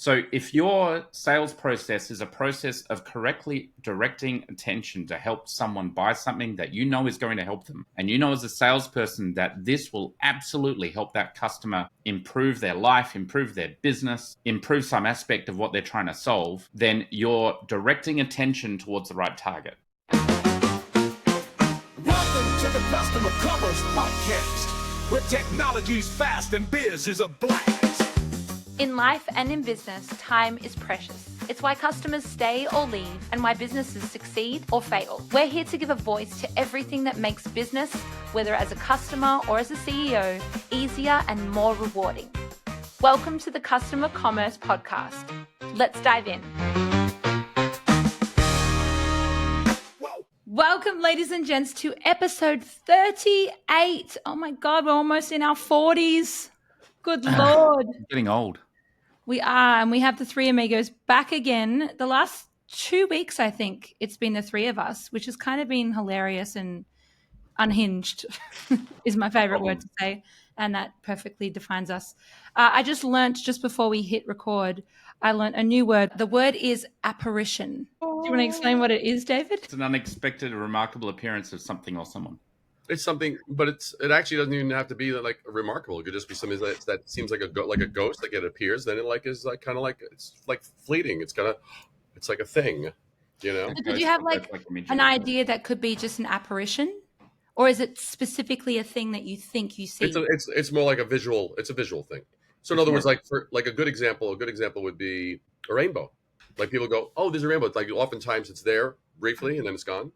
So if your sales process is a process of correctly directing attention to help someone buy something that you know is going to help them, and you know as a salesperson that this will absolutely help that customer improve their life, improve their business, improve some aspect of what they're trying to solve, then you're directing attention towards the right target. Welcome to the Customer Commerce Podcast, where technology's fast and biz is a blast. In life and in business, time is precious. It's why customers stay or leave and why businesses succeed or fail. We're here to give a voice to everything that makes business, whether as a customer or as a CEO, easier and more rewarding. Welcome to the Customer Commerce Podcast. Let's dive in. Welcome, ladies and gents, to episode 38. Oh my God, we're almost in our 40s. Good Lord. Getting old. We are, and we have the three amigos back again. The last 2 weeks, I think, it's been the three of us, which has kind of been hilarious and unhinged is my favorite word to say, and that perfectly defines us. I just learnt just before we hit record, I learnt a new word. The word is apparition. Do you want to explain what it is, David? It's an unexpected or remarkable appearance of something or someone. It's something, but it actually doesn't even have to be like remarkable. It could just be something that seems like a ghost, like it appears, then it is kind of like it's like fleeting. It's like a thing, you know. So did you have like an idea that could be just an apparition, or is it specifically a thing that you think you see? It's more like a visual. It's a visual thing. So in other words, like for like a good example would be a rainbow. Like people go, oh, there's a rainbow. It's like oftentimes it's there briefly and then it's gone.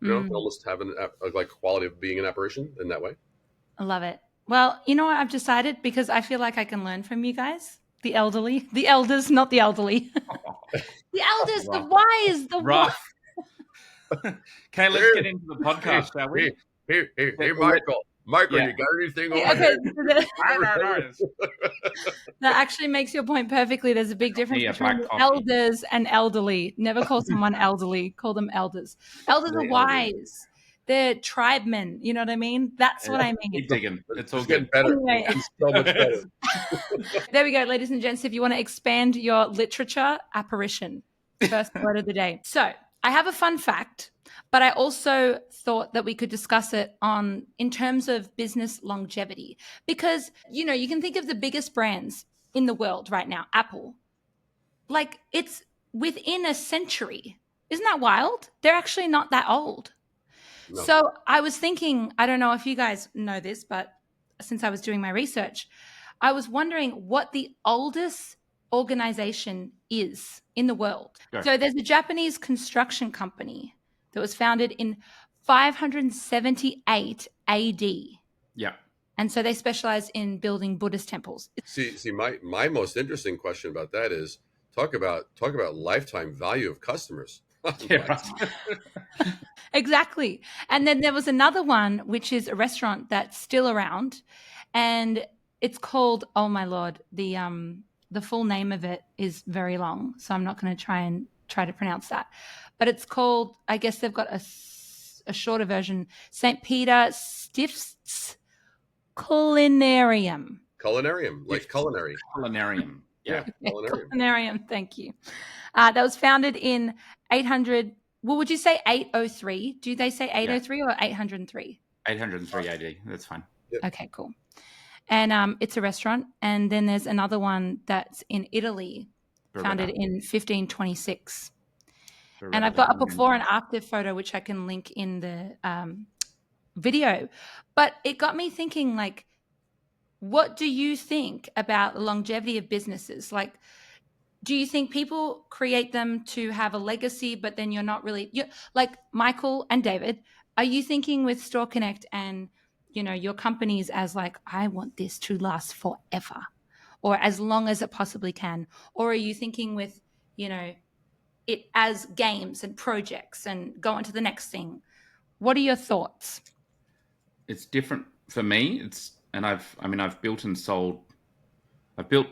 You know, almost have a quality of being an apparition in that way. I love it. Well, you know what I've decided, because I feel like I can learn from you guys, the elderly, the elders, not the elderly, the elders, the wise, the rough. Okay, let's get into the podcast, shall we? Hey, Michael, you got anything over there? That actually makes your point perfectly. There's a big difference between elders and elderly. Never call someone elderly. Call them elders. Elders are wise. They're tribemen. You know what I mean? That's what I mean. Keep digging. It's all getting good. better. Anyway. It's so much better. There we go, ladies and gents. If you want to expand your literature, apparition. First word of the day. So I have a fun fact, but I also thought that we could discuss it in terms of business longevity, because, you know, you can think of the biggest brands in the world right now, Apple, like it's within a century. Isn't that wild? They're actually not that old. No. So I was thinking, I don't know if you guys know this, but since I was doing my research, I was wondering what the oldest organization is in the world. Sure. So there's a Japanese construction company that was founded in 578 AD. Yeah. And so they specialize in building Buddhist temples. See, my most interesting question about that is talk about lifetime value of customers. Yeah. Exactly. And then there was another one, which is a restaurant that's still around, and it's called, oh my Lord, the full name of it is very long, so I'm not going to try to pronounce that. But it's called, I guess they've got a shorter version, St. Peter Stift's Culinarium. Culinarium, like culinary. Culinarium. Yeah. Culinarium, thank you. That was founded in 800, well, would you say 803? Do they say 803 or 803? 803 AD, that's fine. Yep. Okay, cool. And it's a restaurant. And then there's another one that's in Italy, founded in 1526. And I've got a before and after photo, which I can link in the video. But it got me thinking, like, what do you think about the longevity of businesses? Like, do you think people create them to have a legacy, but then you're not really, like Michael and David, are you thinking with Store Connect and, you know, your companies as like, I want this to last forever or as long as it possibly can? Or are you thinking with, you know, it as games and projects and go on to the next thing? What are your thoughts? It's different for me. I've built and sold, I've built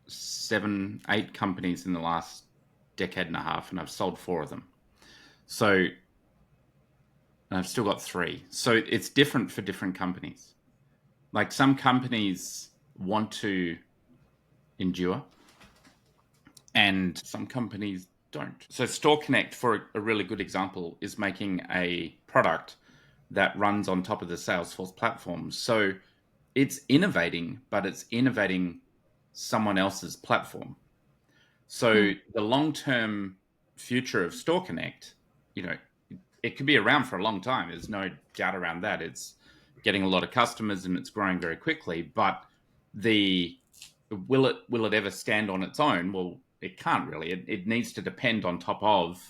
7-8 companies in the last decade and a half, and I've sold 4 of them. So, and I've still got 3. So it's different for different companies. Like some companies want to endure. and some companies don't. So Store Connect, for a really good example, is making a product that runs on top of the Salesforce platform. So it's innovating, but it's innovating someone else's platform. So the long-term future of Store Connect, it could be around for a long time. There's no doubt around that. It's getting a lot of customers and it's growing very quickly. But will it ever stand on its own? Well, it can't really. It needs to depend on top of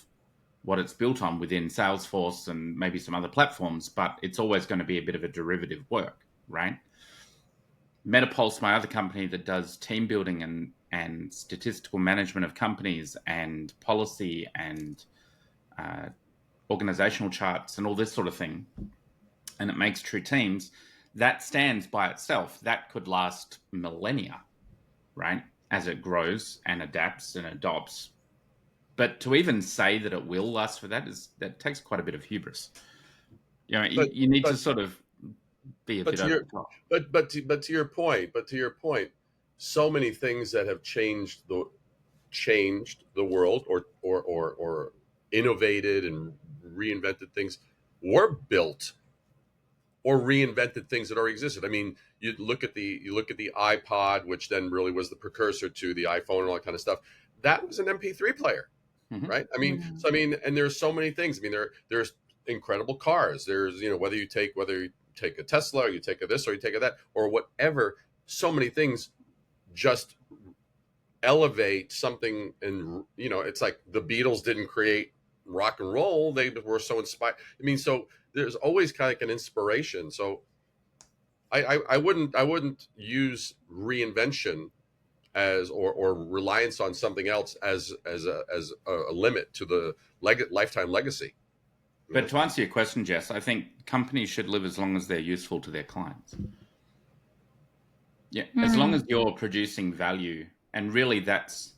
what it's built on within Salesforce and maybe some other platforms. But it's always going to be a bit of a derivative work, right? Metapulse, my other company that does team building and statistical management of companies and policy and organizational charts and all this sort of thing, and it makes true teams, that stands by itself. That could last millennia, right? As it grows and adapts and adopts. But to even say that it will last for that takes quite a bit of hubris. You need to sort of be a bit over the top. But to your point, so many things that have changed the world or innovated and reinvented things were built or reinvented things that already existed. I mean, you look at the iPod, which then really was the precursor to the iPhone and all that kind of stuff. That was an MP3 player, right? I mean, and there's so many things. I mean, there's incredible cars. There's whether you take a Tesla or you take a this or you take a that or whatever. So many things just elevate something, and it's like the Beatles didn't create rock and roll. They were so inspired. I mean, so there's always kind of like an inspiration. So I wouldn't use reinvention as or reliance on something else as a limit to the lifetime legacy. But to answer your question, Jess, I think companies should live as long as they're useful to their clients. Yeah, as long as you're producing value, and really that's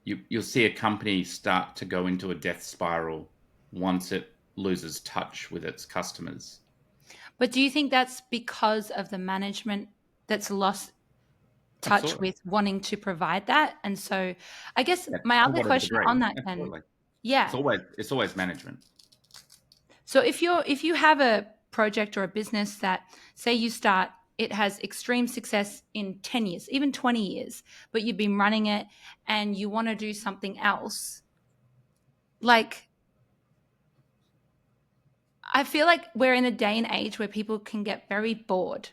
you'll see a company start to go into a death spiral once it loses touch with its customers. But do you think that's because of the management that's lost touch Absolutely. with wanting to provide that? And so I guess my other question on that then, it's always management. So if you have a project or a business that, say you start, it has extreme success in 10 years, even 20 years, but you've been running it and you want to do something else, like, I feel like we're in a day and age where people can get very bored.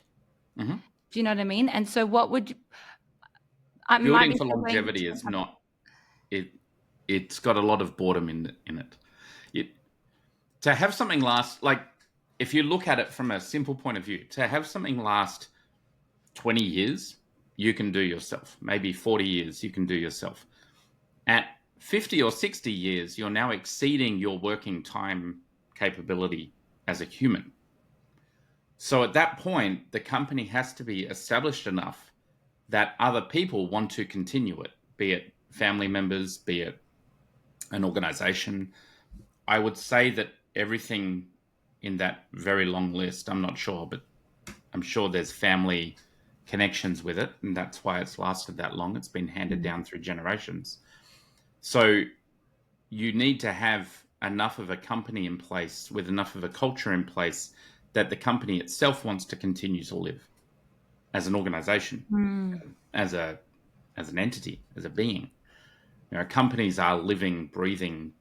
Mm-hmm. Do you know what I mean? And so what would building for longevity is not it. It's got a lot of boredom in it. To have something last, like if you look at it from a simple point of view, to have something last 20 years, you can do yourself. Maybe 40 years, you can do yourself. At 50 or 60 years, you're now exceeding your working time capability as a human. So at that point, the company has to be established enough that other people want to continue it, be it family members, be it an organization. I would say that everything in that very long list, I'm not sure, but I'm sure there's family connections with it, and that's why it's lasted that long. It's been handed down through generations. So you need to have enough of a company in place with enough of a culture in place that the company itself wants to continue to live as an organization, as an entity, as a being. Companies are living, breathing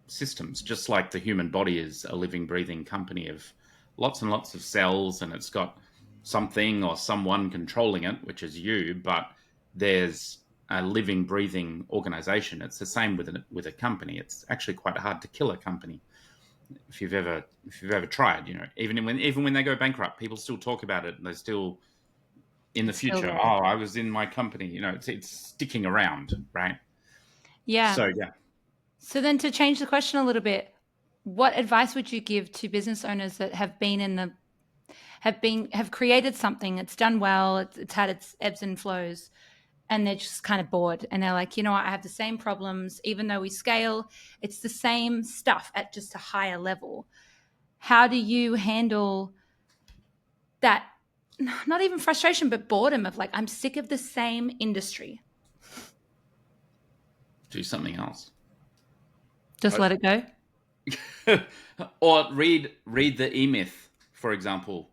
systems, just like the human body is a living, breathing company of lots and lots of cells, and it's got something or someone controlling it, which is you, but there's a living, breathing organization. It's the same with a company. It's actually quite hard to kill a company. If you've ever tried, even when they go bankrupt, people still talk about it, and they still in the future, I was in my company. It's sticking around, right? Yeah. So yeah. So then, to change the question a little bit, what advice would you give to business owners that have created something, it's done well, it's had its ebbs and flows, and they're just kind of bored, and they're like, I have the same problems, even though we scale, it's the same stuff at just a higher level. How do you handle that? Not even frustration, but boredom of like, I'm sick of the same industry. do something else. Just let it go. Or read the E-Myth, for example,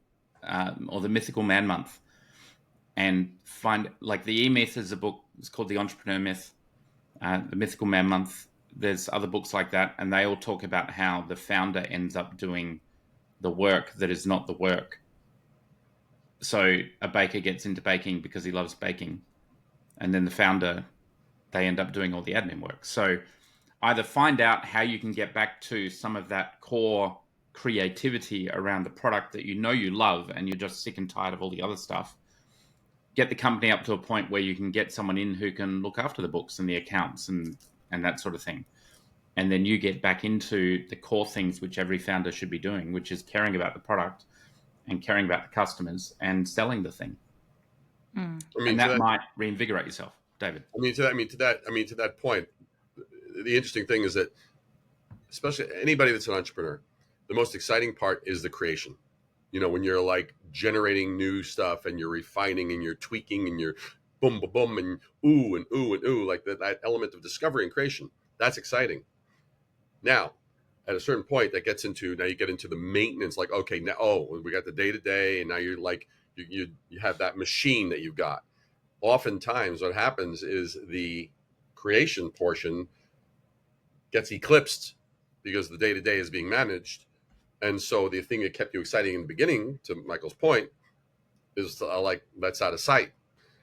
or the Mythical Man Month, and find, like, the E-Myth is a book. It's called The Entrepreneur Myth. The Mythical Man Month. There's other books like that, and they all talk about how the founder ends up doing the work that is not the work. So a baker gets into baking because he loves baking, and then the founder, they end up doing all the admin work. So either find out how you can get back to some of that core creativity around the product that you know you love and you're just sick and tired of all the other stuff. Get the company up to a point where you can get someone in who can look after the books and the accounts and that sort of thing. And then you get back into the core things which every founder should be doing, which is caring about the product and caring about the customers and selling the thing. And that might reinvigorate yourself, David. To that point, the interesting thing is that, especially anybody that's an entrepreneur, the most exciting part is the creation. When you're like generating new stuff and you're refining and you're tweaking and you're boom, boom, boom, and ooh, and ooh, and ooh, like that element of discovery and creation. That's exciting. Now, at a certain point, that gets into, now you get into the maintenance, like, okay, now, we got the day-to-day, and now you're like, you have that machine that you've got. Oftentimes what happens is the creation portion gets eclipsed because the day-to-day is being managed. And so the thing that kept you exciting in the beginning, to Michael's point, is like, that's out of sight.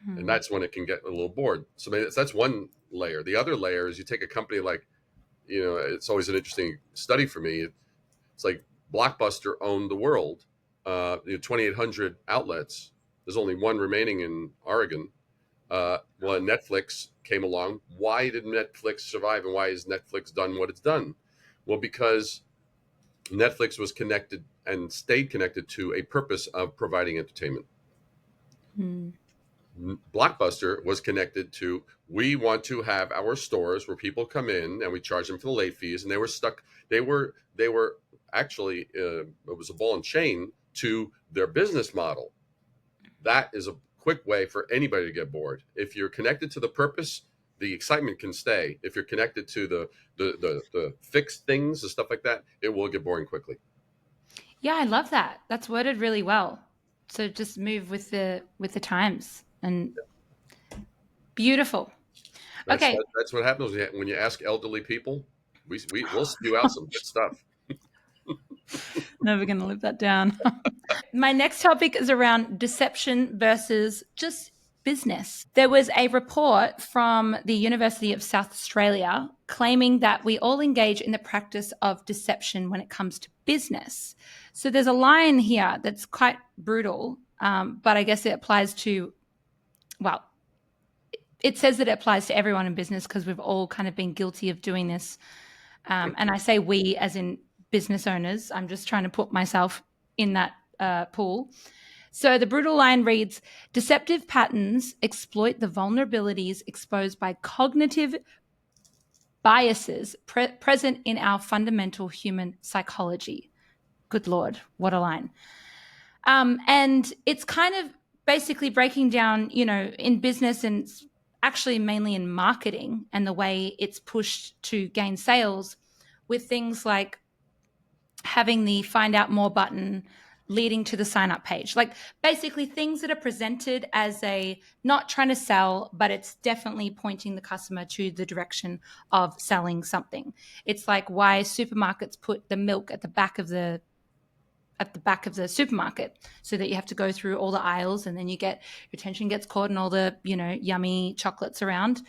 And that's when it can get a little bored. So that's one layer. The other layer is you take a company like, it's always an interesting study for me. It's like Blockbuster owned the world, 2,800 outlets. There's only one remaining in Oregon. When Netflix came along, why did Netflix survive, and why has Netflix done what it's done? Well, because Netflix was connected and stayed connected to a purpose of providing entertainment. Blockbuster was connected to, we want to have our stores where people come in and we charge them for the late fees, and they were stuck. They were actually, it was a ball and chain to their business model. That is a quick way for anybody to get bored. If you're connected to the purpose, the excitement can stay. If you're connected to the fixed things and stuff like that, it will get boring quickly. Yeah, I love that. That's worded really well. So just move with the times. And beautiful. That's what happens when you ask elderly people. We'll spew out some good stuff. Never going to live that down. My next topic is around deception versus just business. There was a report from the University of South Australia claiming that we all engage in the practice of deception when it comes to business. So there's a line here that's quite brutal, but I guess it applies to, well, it says that it applies to everyone in business because we've all kind of been guilty of doing this. And I say we as in business owners. I'm just trying to put myself in that pool. So the brutal line reads, deceptive patterns exploit the vulnerabilities exposed by cognitive biases present in our fundamental human psychology. Good Lord, what a line. And it's kind of basically breaking down, in business and actually mainly in marketing and the way it's pushed to gain sales with things like having the find out more button leading to the sign up page. Like basically things that are presented as not trying to sell, but it's definitely pointing the customer to the direction of selling something. It's like why supermarkets put the milk at the back of the supermarket so that you have to go through all the aisles and then your attention gets caught in all the, yummy chocolates around.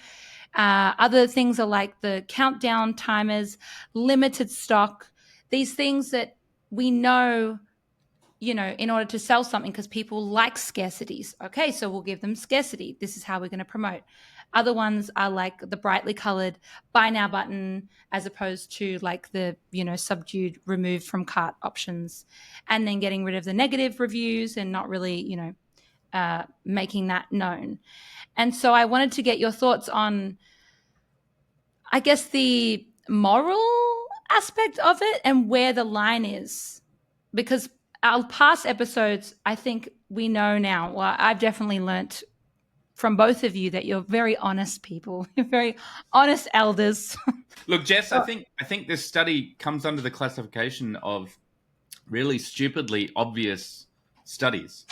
Other things are like the countdown timers, limited stock, these things that we know, in order to sell something because people like scarcities. Okay, so we'll give them scarcity. This is how we're going to promote. Other ones are like the brightly colored buy now button as opposed to like the, subdued remove from cart options, and then getting rid of the negative reviews and not really, making that known. And so I wanted to get your thoughts on, I guess, the moral aspect of it and where the line is, because our past episodes, I think we know now, well, I've definitely learnt from both of you that you're very honest people. You're very honest elders. Look, Jess, I think this study comes under the classification of really stupidly obvious studies.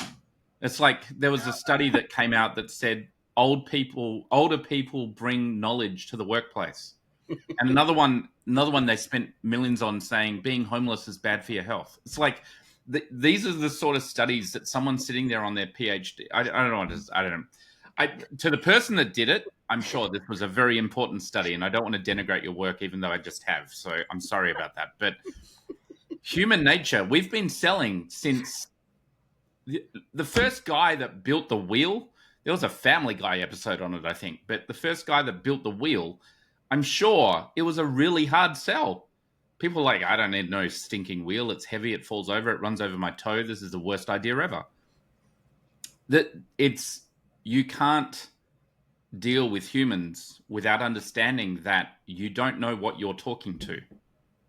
It's like there was a study that came out that said older people bring knowledge to the workplace. And another one they spent millions on saying being homeless is bad for your health. It's like these are the sort of studies that someone sitting there on their PhD. I don't know what it is. I don't know. To the person that did it, I'm sure this was a very important study, and I don't want to denigrate your work, even though I just have. So I'm sorry about that. But human nature, we've been selling since the first guy that built the wheel. There was a Family Guy episode on it, I think. But the first guy that built the wheel, I'm sure it was a really hard sell. People are like, I don't need no stinking wheel. It's heavy. It falls over. It runs over my toe. This is the worst idea ever. You can't deal with humans without understanding that you don't know what you're talking to,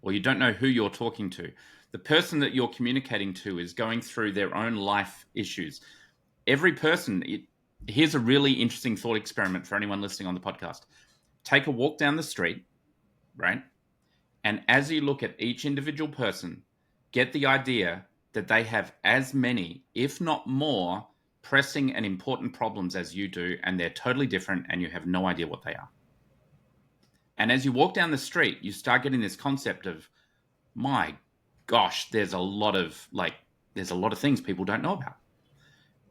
or you don't know who you're talking to. The person that you're communicating to is going through their own life issues. Every person, here's a really interesting thought experiment for anyone listening on the podcast. Take a walk down the street, right? And as you look at each individual person, get the idea that they have as many, if not more, pressing and important problems as you do, and they're totally different, and you have no idea what they are. And as you walk down the street, you start getting this concept of, my gosh, there's a lot of things people don't know about.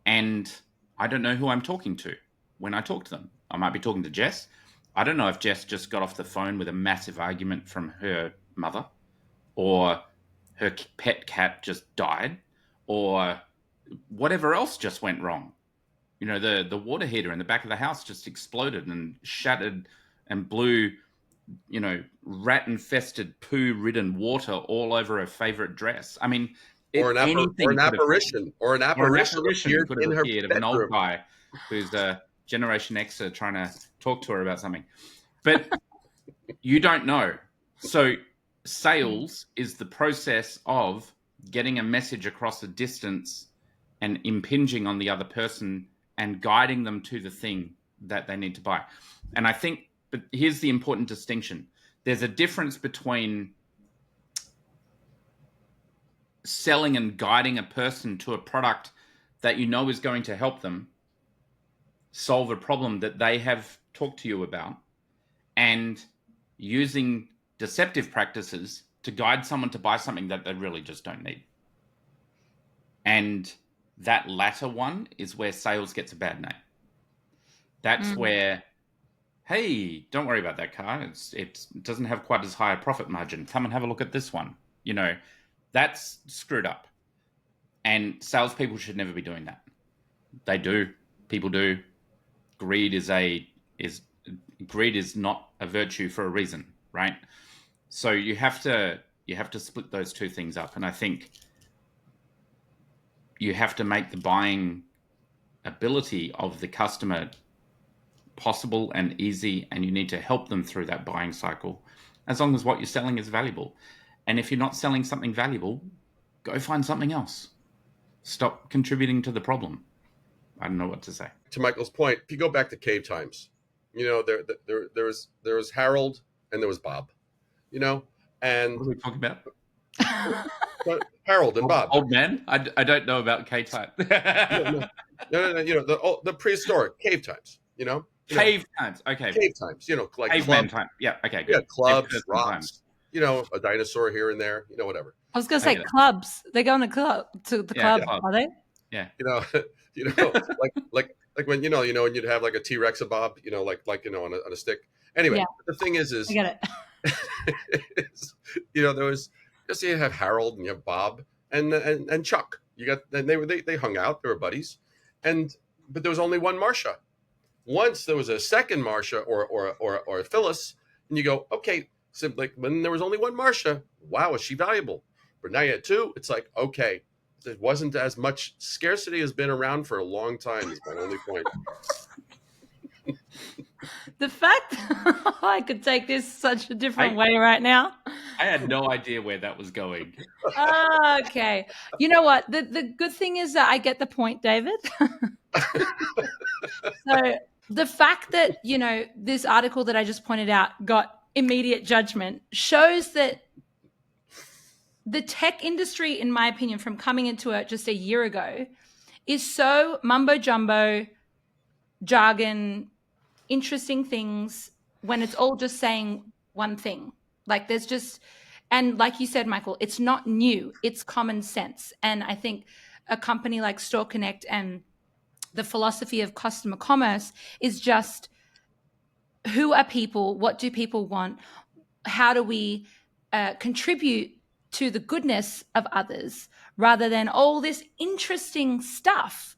And I don't know who I'm talking to when I talk to them. I might be talking to Jess. I don't know if Jess just got off the phone with a massive argument from her mother, or her pet cat just died, or whatever else just went wrong. You know, the water heater in the back of the house just exploded and shattered and blew, you know, rat-infested, poo-ridden water all over her favorite dress. I mean, or an apparition could have appeared of an old guy who's a Generation Xer trying to talk to her about something. But you don't know. So sales is the process of getting a message across a distance and impinging on the other person and guiding them to the thing that they need to buy. And I think, but here's the important distinction. There's a difference between selling and guiding a person to a product that you know is going to help them solve a problem that they have talked to you about, and using deceptive practices to guide someone to buy something that they really just don't need. And that latter one is where sales gets a bad name. That's where, hey, don't worry about that car. It doesn't have quite as high a profit margin. Come and have a look at this one. You know, that's screwed up. And salespeople should never be doing that. They do. People do. Greed is not a virtue for a reason, right? So you have to split those two things up. And I think you have to make the buying ability of the customer possible and easy, and you need to help them through that buying cycle, as long as what you're selling is valuable. And if you're not selling something valuable, go find something else. Stop contributing to the problem. I don't know what to say. To Michael's point, if you go back to cave times, you know, there was Harold and there was Bob, you know, and what are we talking about? Harold and Bob. Old man? I don't know about cave time. No. You know, the prehistoric cave times, you know? Cave times, okay. Cave times, you know, like caveman time. Yeah, okay, good. Yeah, clubs, rocks, you know, a dinosaur here and there, you know, whatever. I was going to say clubs. They go on the club, are they? Yeah. You know, like when, you know, when you'd have like a T-Rex a Bob, you know, like, you know, on a stick. Anyway, the thing is I get it. you know, there was, just you have Harold and you have Bob and Chuck. And they hung out, they were buddies. But there was only one Marcia. Once there was a second Marcia or Phyllis, and you go, okay, so like when there was only one Marcia, wow, is she valuable? But now you had two, it's like, okay, there wasn't as much scarcity has been around for a long time is my only point. The fact I could take this such a different way right now. I had no idea where that was going. Okay. You know what? The good thing is that I get the point, David. So the fact that, this article that I just pointed out got immediate judgment shows that the tech industry, in my opinion, from coming into it just a year ago, is so mumbo jumbo, jargon, interesting things when it's all just saying one thing. Like there's just, and like you said, Michael, it's not new, it's common sense. And I think a company like Store Connect and the philosophy of customer commerce is just, who are people? What do people want? How do we contribute to the goodness of others rather than all this interesting stuff?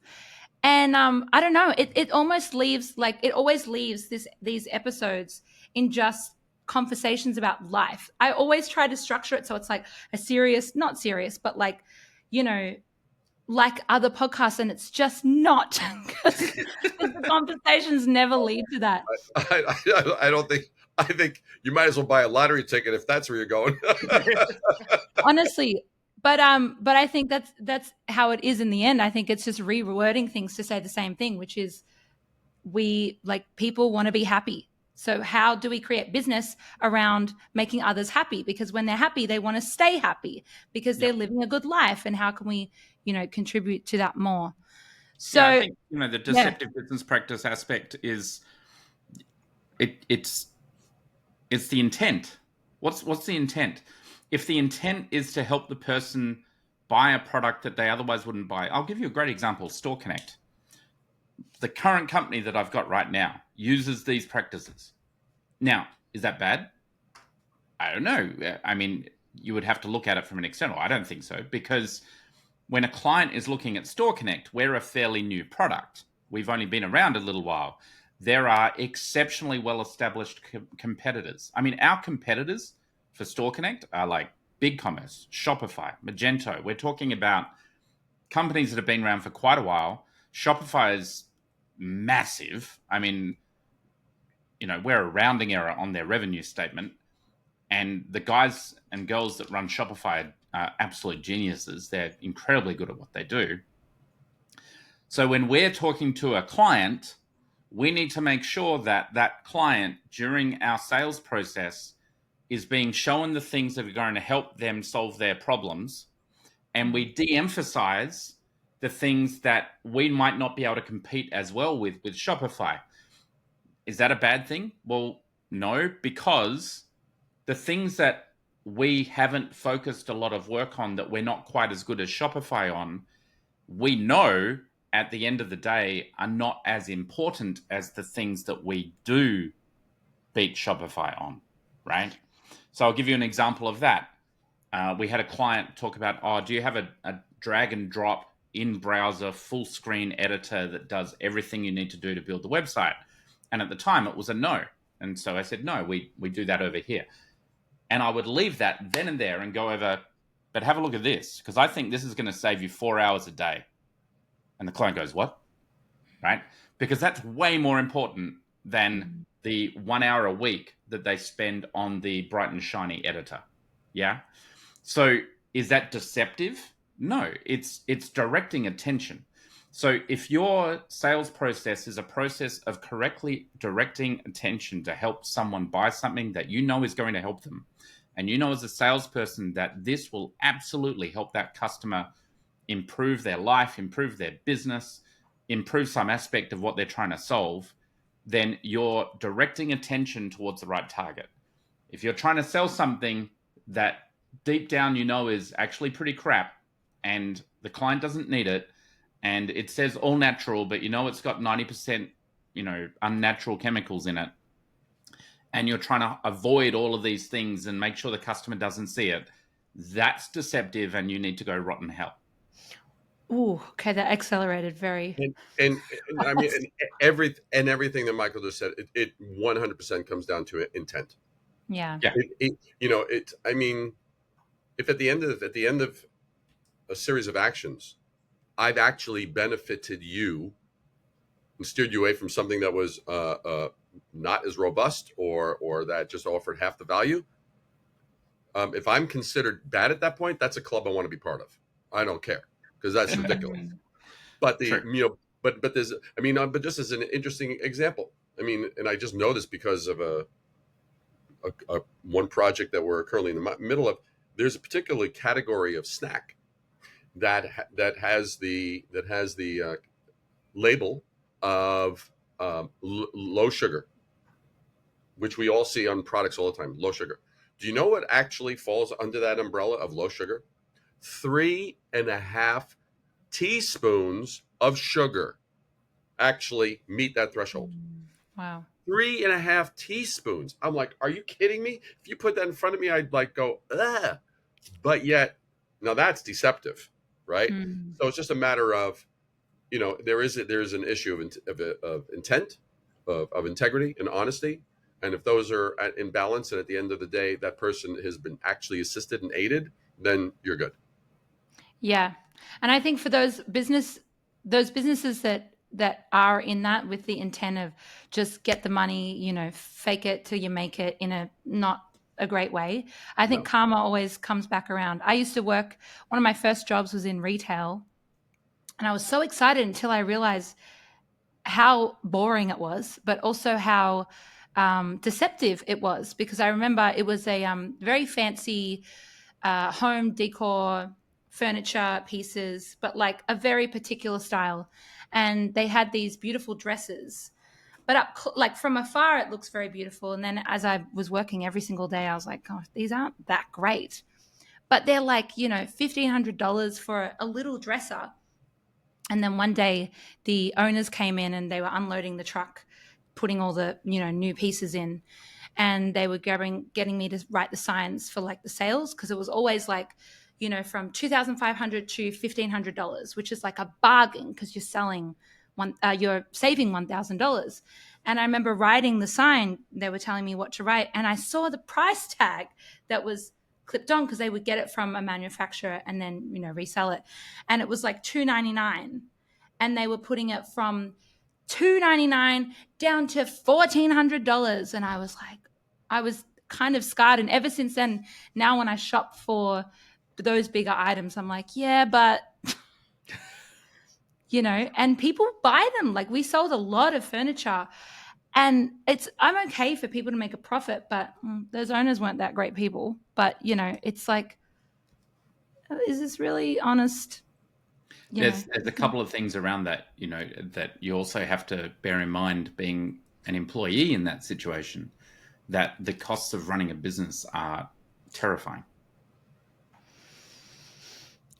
And I don't know, it almost leaves, like it always leaves these episodes in just conversations about life. I always try to structure it so it's like a serious, not serious, but like, like other podcasts, and it's just not, because the conversations never lead to that. I don't think. I think you might as well buy a lottery ticket if that's where you're going. Honestly, but I think that's how it is in the end. I think it's just rewording things to say the same thing, which is people want to be happy. So how do we create business around making others happy? Because when they're happy, they want to stay happy because they're living a good life. And how can we, contribute to that more? So I think, the deceptive business practice aspect is it's the intent. What's the intent? If the intent is to help the person buy a product that they otherwise wouldn't buy, I'll give you a great example, Store Connect. The current company that I've got right now uses these practices. Now, is that bad? I don't know. I mean, you would have to look at it from an external. I don't think so, because when a client is looking at Store Connect, we're a fairly new product. We've only been around a little while. There are exceptionally well-established competitors. I mean, our competitors for Store Connect are like BigCommerce, Shopify, Magento. We're talking about companies that have been around for quite a while. Shopify is massive. I mean, we're a rounding error on their revenue statement. And the guys and girls that run Shopify are absolute geniuses. They're incredibly good at what they do. So when we're talking to a client, we need to make sure that that client, during our sales process, is being shown the things that are going to help them solve their problems. And we de-emphasize the things that we might not be able to compete as well with Shopify. Is that a bad thing? Well, no, because the things that we haven't focused a lot of work on, that we're not quite as good as Shopify on, we know at the end of the day are not as important as the things that we do beat Shopify on, right? So I'll give you an example of that. We had a client talk about, do you have a drag and drop in browser full screen editor that does everything you need to do to build the website? And at the time it was a no. And so I said, no, we do that over here. And I would leave that then and there and go over, but have a look at this, because I think this is going to save you 4 hours a day. And the client goes, what? Right? Because that's way more important than the 1 hour a week that they spend on the bright and shiny editor. Yeah. So is that deceptive? No, it's directing attention. So if your sales process is a process of correctly directing attention to help someone buy something that is going to help them, and as a salesperson that this will absolutely help that customer improve their life, improve their business, improve some aspect of what they're trying to solve, then you're directing attention towards the right target. If you're trying to sell something that deep down is actually pretty crap, and the client doesn't need it, and it says all natural, but it's got 90% unnatural chemicals in it, and you're trying to avoid all of these things and make sure the customer doesn't see it, that's deceptive, and you need to go rotten hell. Ooh, okay, that accelerated very. And I mean, everything that Michael just said, it 100% comes down to intent. Yeah. I mean, if at the end of a series of actions, I've actually benefited you and steered you away from something that was not as robust or that just offered half the value. If I'm considered bad at that point, that's a club I want to be part of. I don't care, because that's ridiculous. But but there's, I mean, but just as an interesting example, I mean, and I just know this because of a one project that we're currently in the middle of. There's a particular category of snack that has the label of low sugar, which we all see on products all the time. Low sugar. Do you know what actually falls under that umbrella of low sugar? 3.5 teaspoons of sugar actually meet that threshold. Wow. 3.5 teaspoons. I'm like, are you kidding me? If you put that in front of me, I'd like go, ugh. But yet, now that's deceptive, right? So it's just a matter of, there is an issue of intent, of integrity and honesty. And if those are in balance, and at the end of the day, that person has been actually assisted and aided, then you're good. Yeah. And I think for those businesses that are in that with the intent of just get the money, fake it till you make it in a not a great way, I think karma always comes back around. I used to work, one of my first jobs was in retail, and I was so excited until I realized how boring it was, but also how deceptive it was, because I remember it was a very fancy home decor furniture pieces, but like a very particular style. And they had these beautiful dresses, but like from afar, it looks very beautiful. And then as I was working every single day, I was like, oh, these aren't that great. But they're like, $1,500 for a little dresser. And then one day the owners came in and they were unloading the truck, putting all the, new pieces in. And they were getting me to write the signs for like the sales, because it was always like, from $2,500 to $1,500, which is like a bargain because you're saving $1,000. And I remember writing the sign. They were telling me what to write, and I saw the price tag that was clipped on, because they would get it from a manufacturer and then resell it, and it was like $2.99, and they were putting it from $2.99 down to $1,400, and I was kind of scarred. And ever since then, now when I shop for those bigger items, I'm like, yeah, but and people buy them. Like, we sold a lot of furniture, and I'm okay for people to make a profit, but those owners weren't that great people. But it's like, is this really honest? There's a couple of things around that, that you also have to bear in mind, being an employee in that situation, that the costs of running a business are terrifying.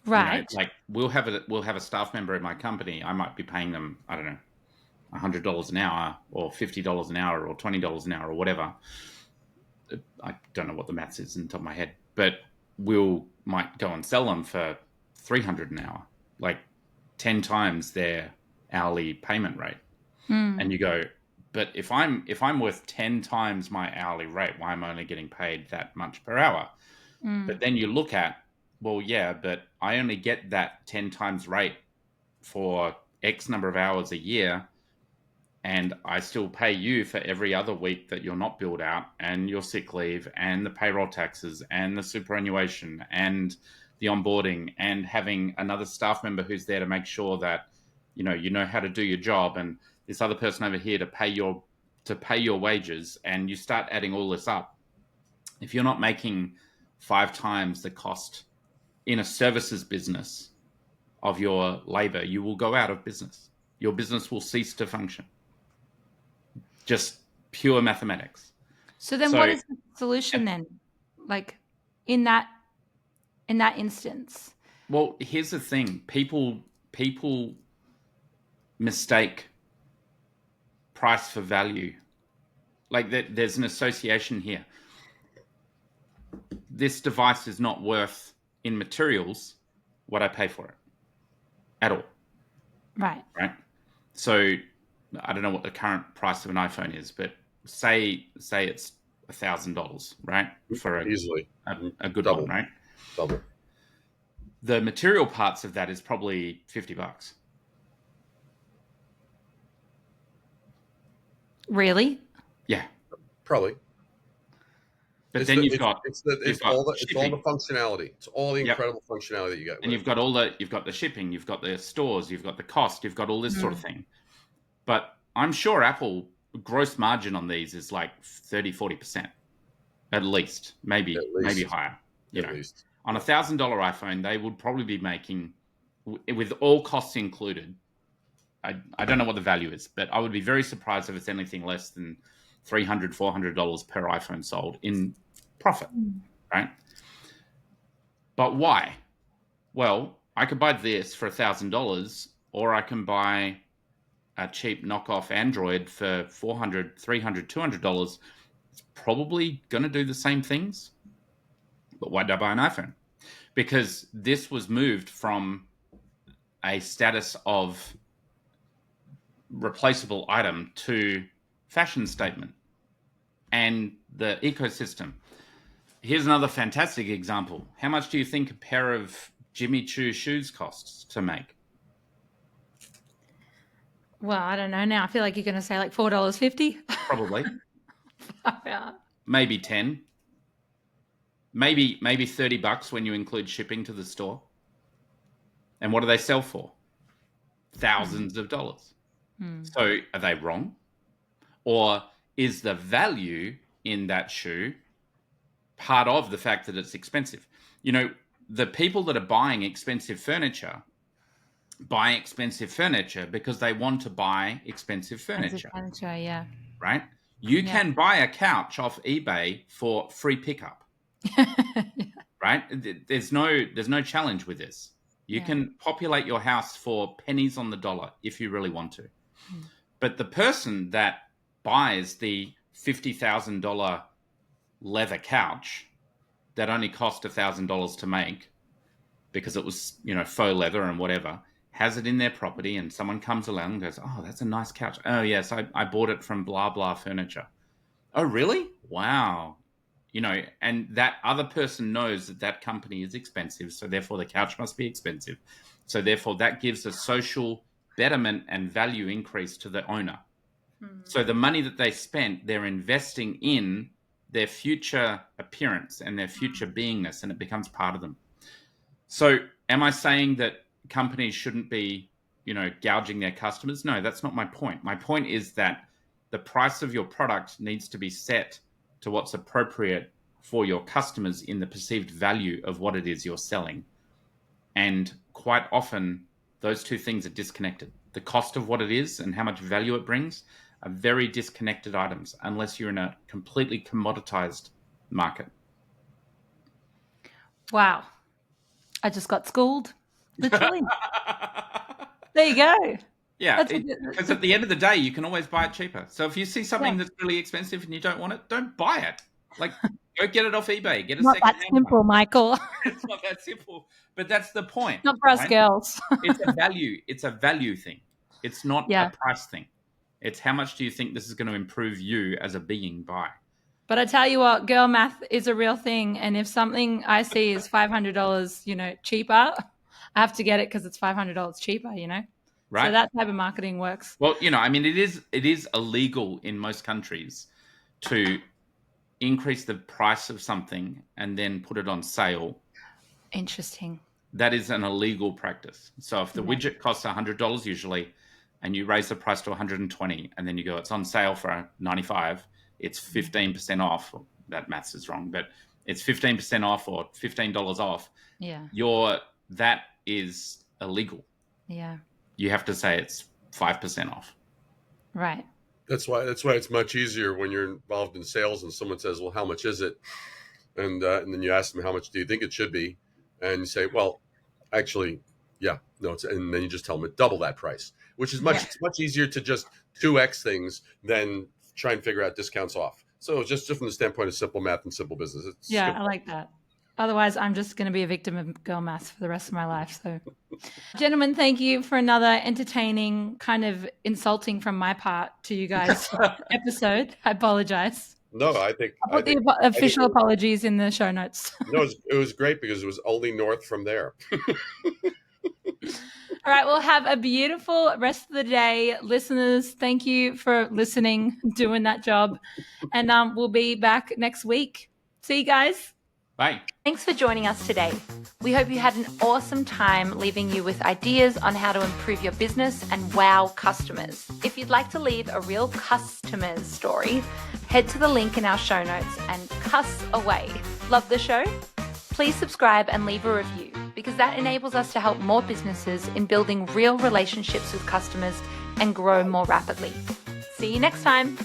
Right. Like we'll have a staff member in my company. I might be paying them, I don't know, $100 an hour or $50 an hour or $20 an hour or whatever. I don't know what the maths is on the top of my head, but might go and sell them for $300 an hour, like 10 times their hourly payment rate. And you go, but if I'm worth 10 times my hourly rate, why am I only getting paid that much per hour? But then you look at, well, yeah, but I only get that 10 times rate for X number of hours a year, and I still pay you for every other week that you're not billed out, and your sick leave, and the payroll taxes, and the superannuation, and the onboarding, and having another staff member who's there to make sure that you know how to do your job, and this other person over here to pay your wages, and you start adding all this up. If you're not making 5 times the cost in a services business of your labor, you will go out of business. Your business will cease to function. Just pure mathematics. So then what is the solution then? Like in that instance? Well, here's the thing. People mistake price for value. Like there's an association here. This device is not worth in materials what I pay for it at all. Right. So I don't know what the current price of an iPhone is, but say it's $1,000, right? For easily a good double. one, right? Double. The material parts of that is probably $50. Really? Yeah. Probably. But then you've got all the shipping. functionality. It's all the Yep. incredible functionality that you get. And you've got the shipping, you've got the stores, you've got the cost, you've got all this sort of thing. But I'm sure Apple gross margin on these is like 30-40% at least, maybe higher. You know, on $1,000 iPhone, they would probably be making, with all costs included, I don't know what the value is, but I would be very surprised if it's anything less than $300, $400 per iPhone sold in profit, right? But why? Well, I could buy this for $1,000, or I can buy a cheap knockoff Android for $400, $300, $200. It's probably going to do the same things. But why did I buy an iPhone? Because this was moved from a status of replaceable item to fashion statement and the ecosystem. Here's another fantastic example. How much do you think a pair of Jimmy Choo shoes costs to make? Well, I don't know now. I feel like you're going to say like $4.50. Probably. Yeah. Maybe 10. Maybe $30 when you include shipping to the store. And what do they sell for? Thousands of dollars. So are they wrong? Or is the value in that shoe part of the fact that it's expensive? You know, the people that are buying expensive furniture buy expensive furniture because they want to buy expensive furniture. Yeah. Right? You can buy a couch off eBay for free pickup. Right? There's no challenge with this. You can populate your house for pennies on the dollar if you really want to. But the person that buys the $50,000 leather couch that only cost $1,000 to make because it was, faux leather and whatever, has it in their property, and someone comes along and goes, "Oh, that's a nice couch. Oh, yes, I bought it from blah, blah furniture." Oh, really? Wow. And that other person knows that company is expensive, so therefore the couch must be expensive. So therefore that gives a social betterment and value increase to the owner. So the money that they spent, they're investing in their future appearance and their future beingness, and it becomes part of them. So am I saying that companies shouldn't be, gouging their customers? No, that's not my point. My point is that the price of your product needs to be set to what's appropriate for your customers in the perceived value of what it is you're selling. And quite often, those two things are disconnected. The cost of what it is and how much value it brings are very disconnected items, unless you're in a completely commoditized market. Wow. I just got schooled, literally. There you go. Yeah, because at the end of the day, you can always buy it cheaper. So if you see something that's really expensive and you don't want it, don't buy it. Like, go get it off eBay. Get a not that simple, Michael. It's not that simple, but that's the point. Not for us girls. It's a value. It's a value thing. It's not a price thing. It's how much do you think this is going to improve you as a being by? But I tell you what, girl math is a real thing. And if something I see is $500, cheaper, I have to get it because it's $500 cheaper, Right. So that type of marketing works. Well, it is illegal in most countries to increase the price of something and then put it on sale. Interesting. That is an illegal practice. So if the widget costs $100 usually, and you raise the price to $120, and then you go, it's on sale for $95, it's 15% off. That maths is wrong, but it's 15% off or $15 off. Yeah. That is illegal. Yeah. You have to say it's 5% off. Right. That's why it's much easier when you're involved in sales and someone says, "Well, how much is it?" And then you ask them, "How much do you think it should be?" And you say, "Well, actually, no." And then you just tell them double that price, which is it's much easier to just 2x things than try and figure out discounts off. So just from the standpoint of simple math and simple business, it's I like that. Otherwise, I'm just going to be a victim of girl math for the rest of my life. So, gentlemen, thank you for another entertaining, kind of insulting from my part to you guys episode. I apologize. No, I think I'll put the official apologies in the show notes. No, it was great because it was only north from there. All right, well, have a beautiful rest of the day. Listeners, thank you for listening, doing that job. And we'll be back next week. See you guys. Bye. Thanks for joining us today. We hope you had an awesome time, leaving you with ideas on how to improve your business and wow customers. If you'd like to leave a real customer's story, head to the link in our show notes and cuss away. Love the show? Please subscribe and leave a review, because that enables us to help more businesses in building real relationships with customers and grow more rapidly. See you next time.